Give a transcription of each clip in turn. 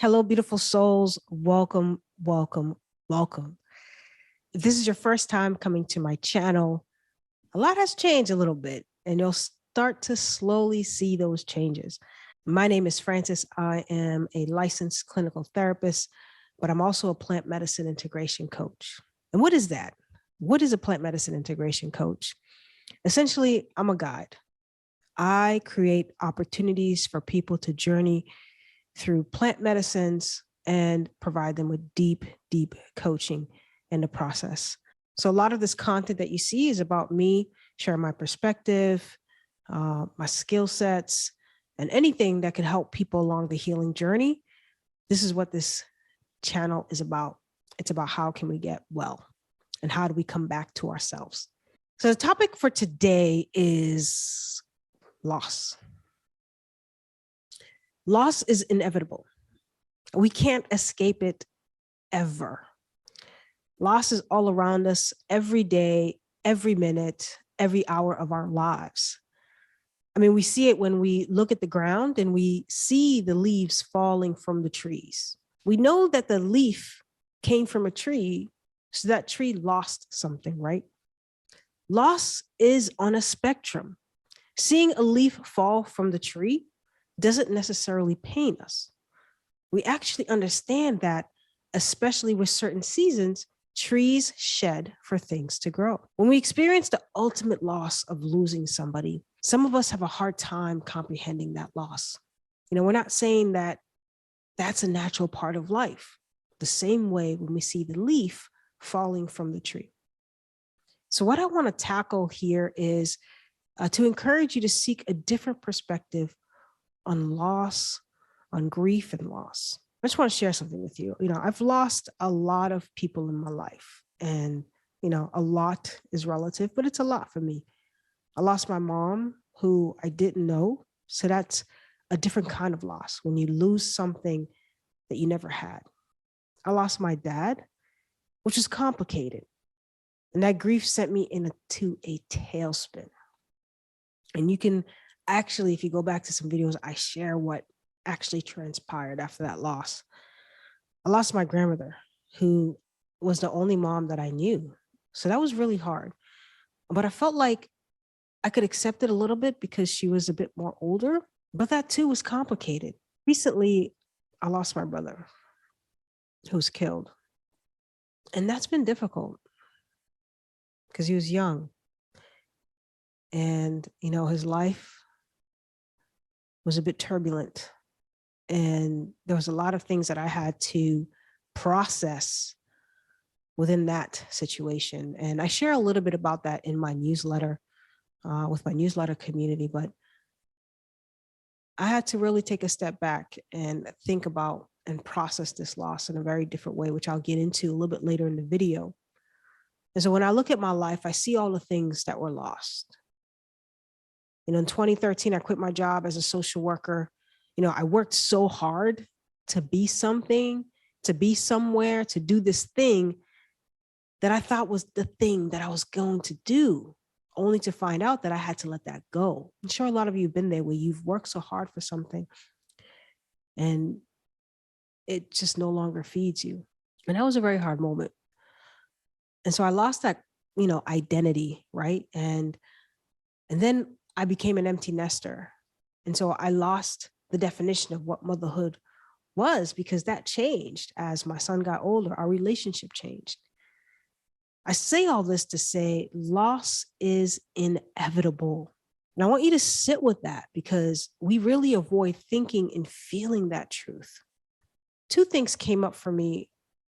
Hello, beautiful souls. Welcome, welcome, welcome. If this is your first time coming to my channel, a lot has changed a little bit, and you'll start to slowly see those changes. My name is Francis. I am a licensed clinical therapist, but I'm also a plant medicine integration coach. And what is that? What is a plant medicine integration coach? Essentially, I'm a guide. I create opportunities for people to journey through plant medicines and provide them with deep, deep coaching in the process. So a lot of this content that you see is about me sharing my perspective, my skill sets, and anything that can help people along the healing journey. This is what this channel is about. It's about how can we get well and how do we come back to ourselves. So the topic for today is loss. Loss is inevitable. We can't escape it ever. Loss is all around us every day, every minute, every hour of our lives. I mean, we see it when we look at the ground and we see the leaves falling from the trees. We know that the leaf came from a tree, so that tree lost something, right? Loss is on a spectrum. Seeing a leaf fall from the tree doesn't necessarily pain us. We actually understand that, especially with certain seasons, trees shed for things to grow. When we experience the ultimate loss of losing somebody, some of us have a hard time comprehending that loss. We're not saying that that's a natural part of life, the same way when we see the leaf falling from the tree. So what I want to tackle here is to encourage you to seek a different perspective on loss, on grief and loss. I just want to share something with you. I've lost a lot of people in my life, and, a lot is relative, but it's a lot for me. I lost my mom, who I didn't know. So that's a different kind of loss when you lose something that you never had. I lost my dad, which is complicated. And that grief sent me into a tailspin. And you can actually, if you go back to some videos, I share what actually transpired after that loss. I lost my grandmother, who was the only mom that I knew. So that was really hard. But I felt like I could accept it a little bit because she was a bit more older, but that too was complicated. Recently, I lost my brother, who was killed. And that's been difficult because he was young. And, his life was a bit turbulent. And there was a lot of things that I had to process within that situation. And I share a little bit about that in my newsletter, with my newsletter community. But I had to really take a step back and think about and process this loss in a very different way, which I'll get into a little bit later in the video. And so when I look at my life, I see all the things that were lost. In 2013, I quit my job as a social worker. I worked so hard to be something, to be somewhere, to do this thing that I thought was the thing that I was going to do, only to find out that I had to let that go. I'm sure a lot of you have been there where you've worked so hard for something and it just no longer feeds you. And that was a very hard moment. And so I lost that, identity, right? And then I became an empty nester. And so I lost the definition of what motherhood was, because that changed as my son got older. Our relationship changed. I say all this to say loss is inevitable. And I want you to sit with that, because we really avoid thinking and feeling that truth. Two things came up for me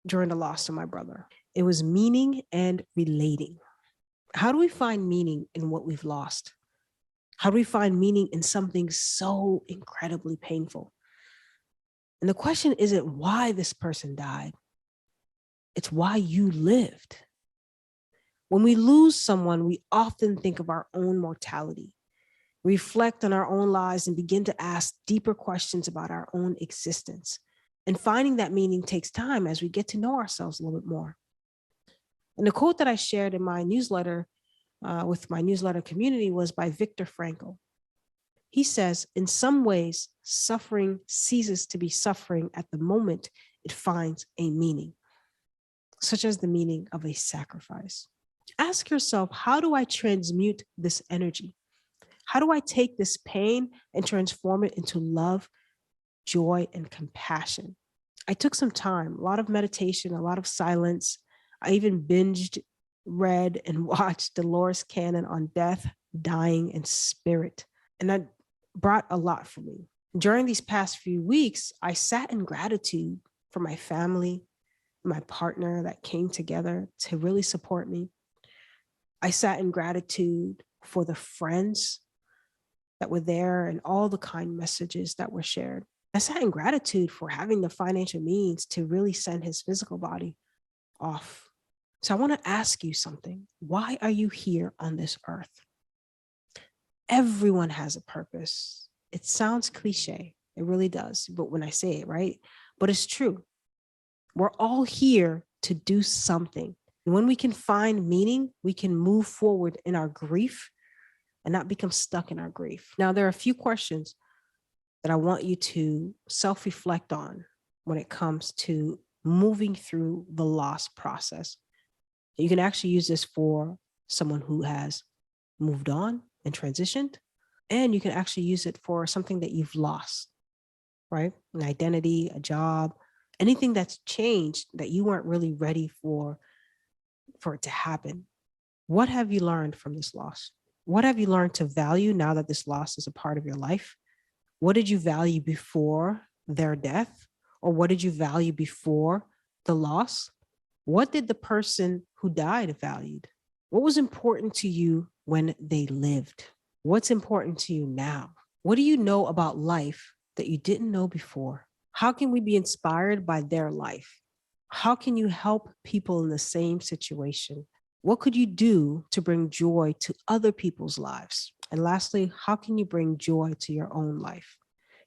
during the loss of my brother. It was meaning and relating. How do we find meaning in what we've lost? How do we find meaning in something so incredibly painful? And the question isn't why this person died. It's why you lived. When we lose someone, we often think of our own mortality, reflect on our own lives, and begin to ask deeper questions about our own existence. And finding that meaning takes time as we get to know ourselves a little bit more. And the quote that I shared in my newsletter with my newsletter community was by Viktor Frankl. He says, in some ways, suffering ceases to be suffering at the moment it finds a meaning, such as the meaning of a sacrifice. Ask yourself, how do I transmute this energy? How do I take this pain and transform it into love, joy, and compassion? I took some time, a lot of meditation, a lot of silence. I even binged, read, and watched Dolores Cannon on death, dying, and spirit. And that brought a lot for me. During these past few weeks, I sat in gratitude for my family, my partner that came together to really support me. I sat in gratitude for the friends that were there and all the kind messages that were shared. I sat in gratitude for having the financial means to really send his physical body off. So I want to ask you something. Why are you here on this earth? Everyone has a purpose. It sounds cliche. It really does. But when I say it, right? But it's true. We're all here to do something. And when we can find meaning, we can move forward in our grief and not become stuck in our grief. Now, there are a few questions that I want you to self-reflect on when it comes to moving through the loss process. You can actually use this for someone who has moved on and transitioned, and you can actually use it for something that you've lost, right? An identity, a job, anything that's changed that you weren't really ready for it to happen. What have you learned from this loss? What have you learned to value now that this loss is a part of your life? What did you value before their death? Or what did you value before the loss? What did the person who died valued? What was important to you when they lived? What's important to you now? What do you know about life that you didn't know before? How can we be inspired by their life? How can you help people in the same situation? What could you do to bring joy to other people's lives? And lastly, how can you bring joy to your own life?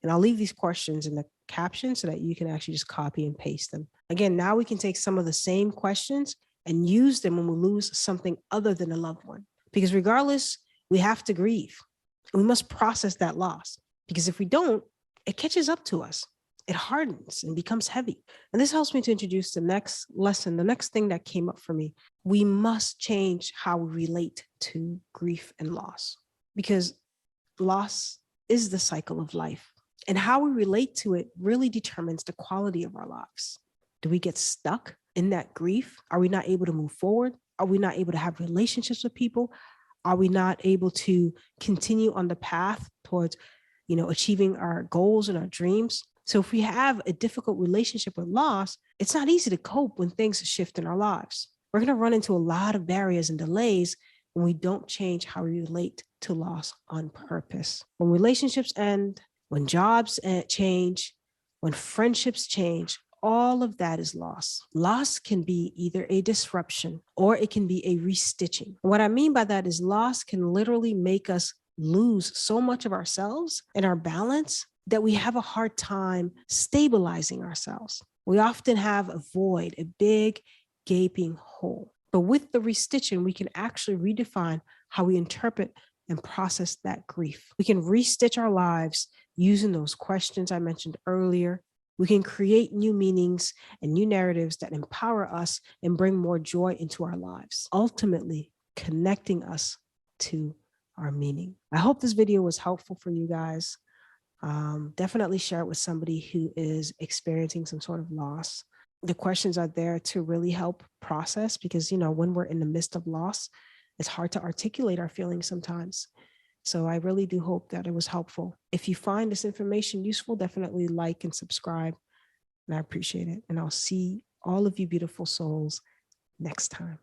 And I'll leave these questions in the caption so that you can actually just copy and paste them. Again, now we can take some of the same questions and use them when we lose something other than a loved one. Because regardless, we have to grieve. We must process that loss. Because if we don't, it catches up to us. It hardens and becomes heavy. And this helps me to introduce the next lesson, the next thing that came up for me. We must change how we relate to grief and loss, because loss is the cycle of life. And how we relate to it really determines the quality of our lives. Do we get stuck in that grief? Are we not able to move forward? Are we not able to have relationships with people? Are we not able to continue on the path towards, achieving our goals and our dreams? So if we have a difficult relationship with loss, it's not easy to cope when things shift in our lives. We're going to run into a lot of barriers and delays when we don't change how we relate to loss on purpose. When relationships end, when jobs change, when friendships change, all of that is loss. Loss can be either a disruption or it can be a restitching. What I mean by that is loss can literally make us lose so much of ourselves and our balance that we have a hard time stabilizing ourselves. We often have a void, a big gaping hole. But with the restitching, we can actually redefine how we interpret and process that grief. We can restitch our lives using those questions I mentioned earlier. We can create new meanings and new narratives that empower us and bring more joy into our lives, ultimately connecting us to our meaning. I hope this video was helpful for you guys. Definitely share it with somebody who is experiencing some sort of loss. The questions are there to really help process, because, when we're in the midst of loss, it's hard to articulate our feelings sometimes. So I really do hope that it was helpful. If you find this information useful, definitely like and subscribe. And I appreciate it. And I'll see all of you beautiful souls next time.